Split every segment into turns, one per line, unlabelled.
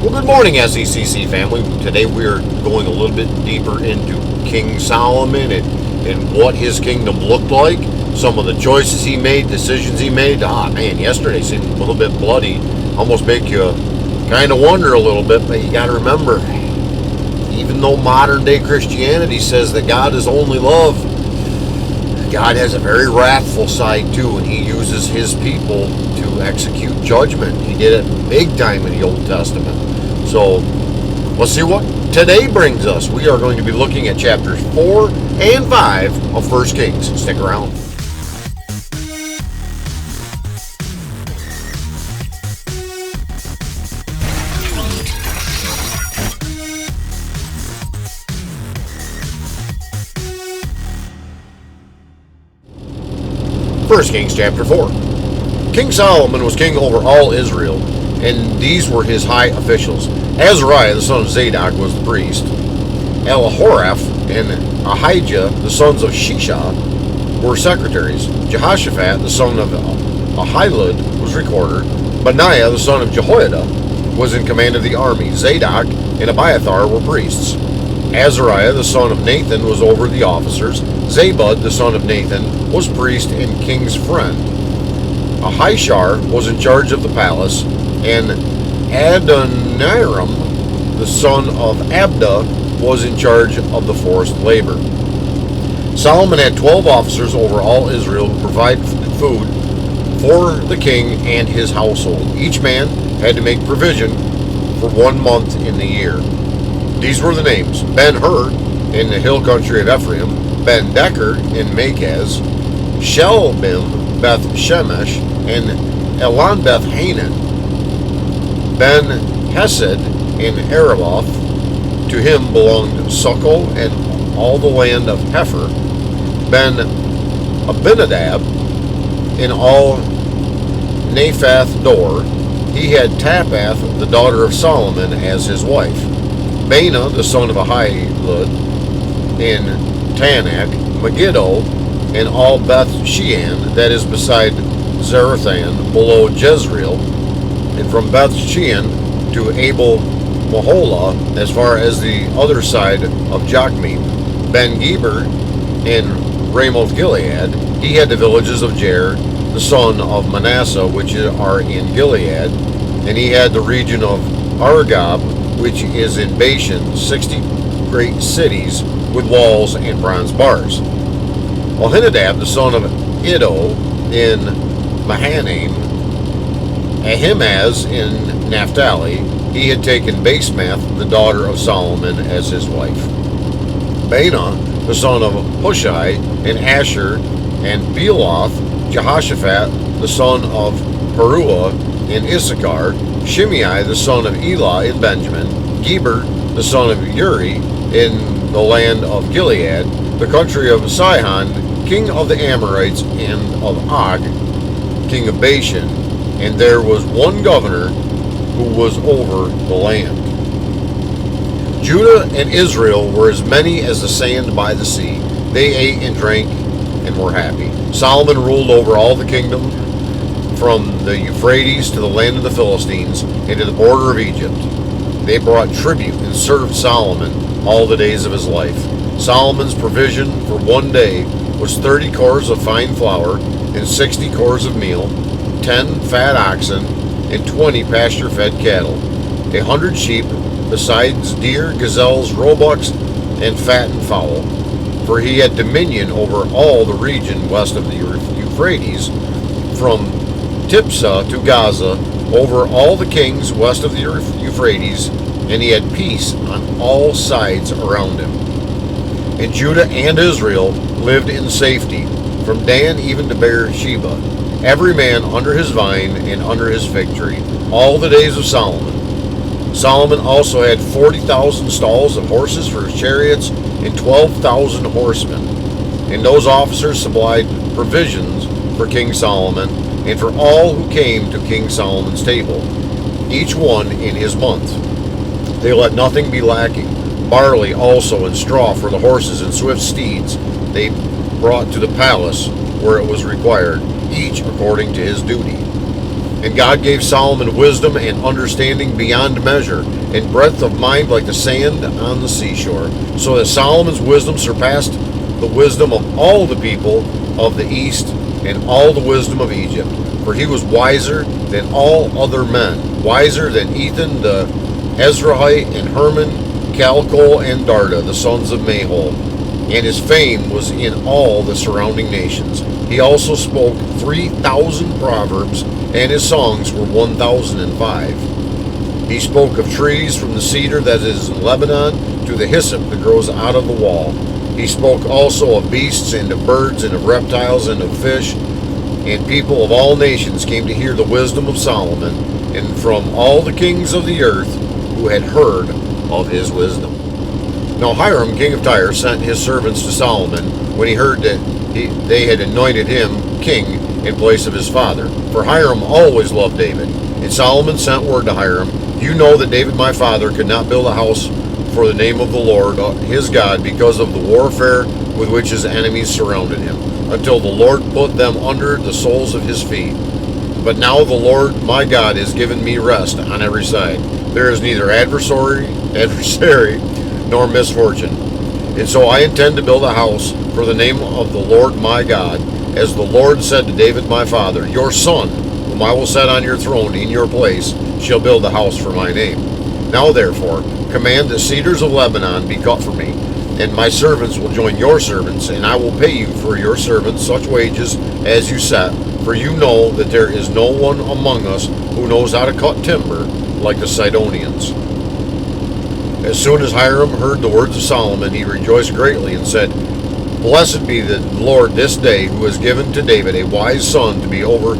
Well, good morning, SECC family. Today we are going a little bit deeper into King Solomon and what his kingdom looked like, some of the choices he made, decisions he made. Man, yesterday seemed a little bit bloody. Almost make you kind of wonder a little bit, but you got to remember, even though modern day Christianity says that God is only love, God has a very wrathful side too, and he uses his people to execute judgment. He did it big time in the Old Testament. So let's see what today brings us. We are going to be looking at chapters 4 and 5 of 1 Kings. Stick around. First Kings chapter 4. King Solomon was king over all Israel, and these were his high officials. Azariah, the son of Zadok, was the priest. Elihoreph and Ahijah, the sons of Shisha, were secretaries. Jehoshaphat, the son of Ahilud, was recorder. Benaiah, the son of Jehoiada, was in command of the army. Zadok and Abiathar were priests. Azariah, the son of Nathan, was over the officers. Zabud, the son of Nathan, was priest and king's friend. Ahishar was in charge of the palace, and Adoniram, the son of Abda, was in charge of the forced labor. Solomon had 12 officers over all Israel who provided food for the king and his household. Each man had to make provision for 1 month in the year. These were the names: Ben-Hur in the hill country of Ephraim, Ben-Decker in Makaz, Shelbim, Beth-Shemesh, and Elon-Beth-Hanan, Ben-Hesed in Araboth. To him belonged Succal and all the land of Hepher. Ben-Abinadab in all Naphath Dor. He had Tappath, the daughter of Solomon, as his wife. Baana, the son of Ahilud, in Tanakh. Megiddo, and all Beth Shean, that is beside Zarethan, below Jezreel, and from Beth Shean to Abel Mahola, as far as the other side of Jokmeam. Ben-Geber in Ramoth Gilead. He had the villages of Jair, the son of Manasseh, which are in Gilead, and he had the region of Argob, which is in Bashan, 60 great cities with walls and bronze bars. Ahinadab, the son of Iddo, in Mahanaim. Ahimaaz in Naphtali. He had taken Basemath, the daughter of Solomon, as his wife. Baana, the son of Hushai, in Asher, and Bealoth. Jehoshaphat, the son of Peruah, in Issachar. Shimei, the son of Elah, in Benjamin. Geber, the son of Uri, in the land of Gilead, the country of Sihon, king of the Amorites, and of Og, king of Bashan. And there was one governor who was over the land. Judah and Israel were as many as the sand by the sea. They ate and drank and were happy. Solomon ruled over all the kingdom, from the Euphrates to the land of the Philistines and to the border of Egypt. They brought tribute and served Solomon all the days of his life. Solomon's provision for 1 day was 30 cors of fine flour and 60 cors of meal, 10 fat oxen, and 20 pasture-fed cattle, 100 sheep, besides deer, gazelles, roebucks, and fattened fowl. For he had dominion over all the region west of the Euphrates, from Tipsah to Gaza, over all the kings west of the Euphrates, and he had peace on all sides around him. And Judah and Israel lived in safety, from Dan even to Beersheba, every man under his vine and under his fig tree, all the days of Solomon. Solomon also had 40,000 stalls of horses for his chariots, and 12,000 horsemen. And those officers supplied provisions for King Solomon, and for all who came to King Solomon's table, each one in his month. They let nothing be lacking. Barley also and straw for the horses and swift steeds they brought to the palace where it was required, each according to his duty. And God gave Solomon wisdom and understanding beyond measure, and breadth of mind like the sand on the seashore, so that Solomon's wisdom surpassed the wisdom of all the people of the east and all the wisdom of Egypt. For he was wiser than all other men, wiser than Ethan the Ezrahite and Herman, Calcol, and Darda, the sons of Mahol. And his fame was in all the surrounding nations. He also spoke 3,000 proverbs, and his songs were 1,005. He spoke of trees from the cedar that is in Lebanon to the hyssop that grows out of the wall. He spoke also of beasts and of birds and of reptiles and of fish. And people of all nations came to hear the wisdom of Solomon, and from all the kings of the earth who had heard of his wisdom. Now Hiram, king of Tyre, sent his servants to Solomon when he heard that they had anointed him king in place of his father. For Hiram always loved David. And Solomon sent word to Hiram, "You know that David my father could not build a house for the name of the Lord his God because of the warfare with which his enemies surrounded him, until the Lord put them under the soles of his feet. But now the Lord my God has given me rest on every side. There is neither adversary nor misfortune. And so I intend to build a house for the name of the Lord my God, as the Lord said to David my father, your son, whom I will set on your throne in your place, shall build a house for my name. Now therefore, command the cedars of Lebanon be cut for me, and my servants will join your servants, and I will pay you for your servants such wages as you set, for you know that there is no one among us who knows how to cut timber like the Sidonians." As soon as Hiram heard the words of Solomon, he rejoiced greatly and said, "Blessed be the Lord this day, who has given to David a wise son to be over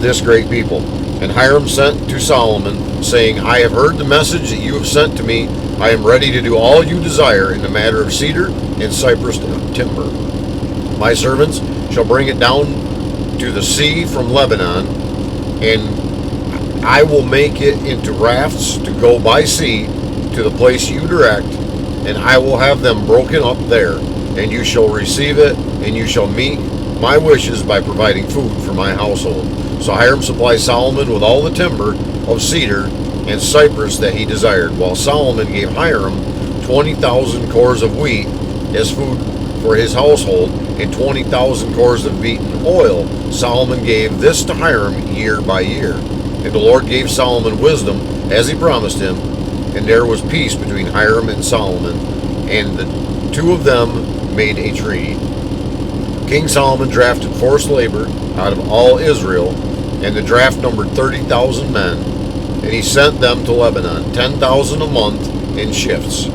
this great people." And Hiram sent to Solomon, saying, "I have heard the message that you have sent to me. I am ready to do all you desire in the matter of cedar and cypress timber. My servants shall bring it down to the sea from Lebanon, and I will make it into rafts to go by sea to the place you direct, and I will have them broken up there, and you shall receive it, and you shall meet my wishes by providing food for my household." So Hiram supplied Solomon with all the timber of cedar and cypress that he desired, while Solomon gave Hiram 20,000 cores of wheat as food for his household, and 20,000 cores of beaten oil. Solomon gave this to Hiram year by year. And the Lord gave Solomon wisdom, as he promised him, and there was peace between Hiram and Solomon, and the two of them made a treaty. King Solomon drafted forced labor out of all Israel, and the draft numbered 30,000 men, and he sent them to Lebanon, 10,000 a month in shifts.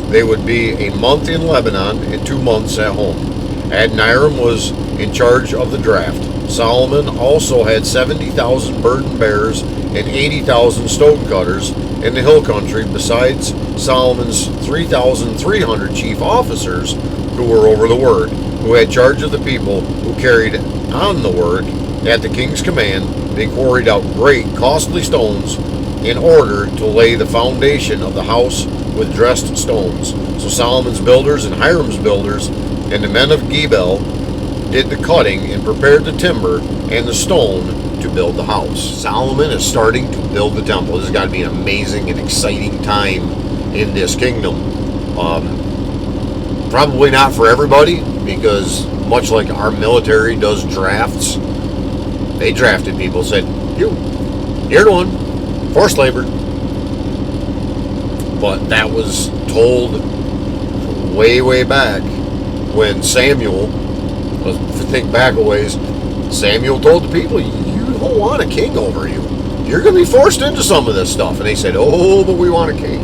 They would be a month in Lebanon and 2 months at home. Adoniram was in charge of the draft. Solomon also had 70,000 burden bearers and 80,000 stone cutters in the hill country, besides Solomon's 3,300 chief officers who were over the word, who had charge of the people who carried on the word. At the king's command, they quarried out great costly stones in order to lay the foundation of the house with dressed stones. So Solomon's builders and Hiram's builders and the men of Gebel did the cutting and prepared the timber and the stone to build the house. Solomon is starting to build the temple. This has got to be an amazing and exciting time in this kingdom. Probably not for everybody, because much like our military does drafts, they drafted people, said, you're the one, forced labor. But that was told way, way back when Samuel, think back a ways, Samuel told the people, you don't want a king over you. You're going to be forced into some of this stuff. And they said, oh, but we want a king,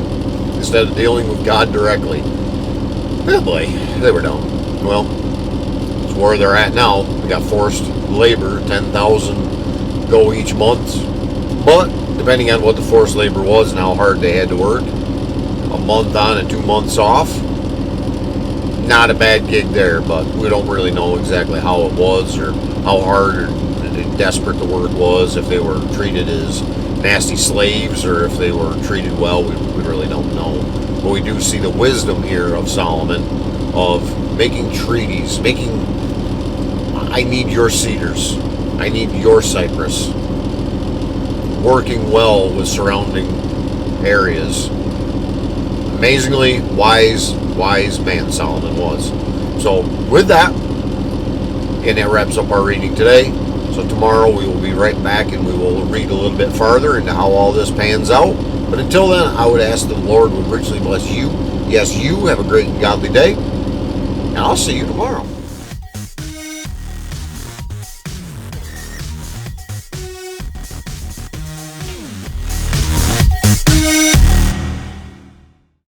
instead of dealing with God directly. Oh boy, they were dumb. Well, it's where they're at now. We got forced labor, 10,000 go each month. But depending on what the forced labor was and how hard they had to work, a month on and 2 months off, not a bad gig there, but we don't really know exactly how it was or how hard or desperate the work was, if they were treated as nasty slaves or if they were treated well. We really don't know. But we do see the wisdom here of Solomon of making treaties, I need your cedars, I need your cypress, working well with surrounding areas. Amazingly wise man Solomon was. So with that, and that wraps up our reading today. So tomorrow we will be right back and we will read a little bit farther into how all this pans out. But until then, I would ask that the Lord would richly bless you. Yes, you have a great and godly day. And I'll see you tomorrow.